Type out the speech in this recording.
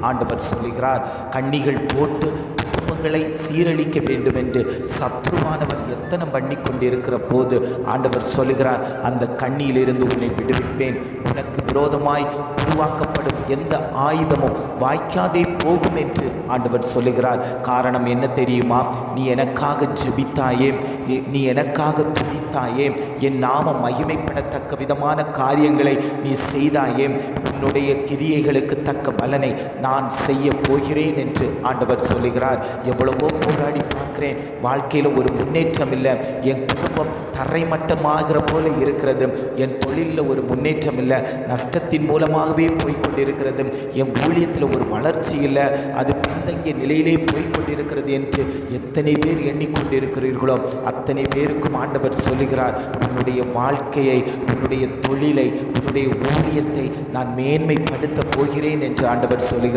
ஆண்டவர் சொல்லுகிறார். கண்ணிகள் போட்டு குடும்பங்களை சீரழிக்க வேண்டும் என்று சத்ருவானவன் எத்தனை பண்ணி கொண்டிருக்கிற போது ஆண்டவர் சொல்லுகிறார், அந்த கண்ணியிலிருந்து உன்னை விடுவிப்பேன். உனக்கு விரோதமாய் உருவாக்கப்படும் எந்த ஆயுதமும் வாய்க்காதே போகும் என்று ஆண்டவர் சொல்லுகிறார். காரணம் என்ன தெரியுமா? நீ எனக்காக ஜெபித்தாயே, நீ எனக்காக துதித்தாயே, என் நாமம் மகிமைப்படத்தக்க விதமான காரியங்களை நீ செய்தாயே, உன்னுடைய கிரியைகளுக்கு தக்க பலனை நான் செய்ய போகிறேன் என்று ஆண்டவர் சொல்லுகிறார். எவ்வளவோ போராடி பார்க்கிறேன், வாழ்க்கையில் ஒரு முன்னேற்றம் இல்லை. என் குடும்பம் தரைமட்டமாகிற போல இருக்கிறது. என் தொழிலில் ஒரு முன்னேற்றம் இல்லை, நஷ்டத்தின் மூலமாகவே போய்கொண்டிருக்கிறது. என் ஊழியத்தில் ஒரு வளர்ச்சி இல்லை, அது பின்தங்கிய நிலையிலே போய்கொண்டிருக்கிறது என்று எத்தனை பேர் எண்ணிக்கொண்டிருக்கிறீர்களோ அத்தனை பேருக்கும் ஆண்டவர் சொல்லுகிறார், உன்னுடைய வாழ்க்கையை, உன்னுடைய தொழிலை, உன்னுடைய ஊழியத்தை நான் மேன்மைப்படுத்த போகிறேன் என்று ஆண்டவர் சொல்லுகிறார்.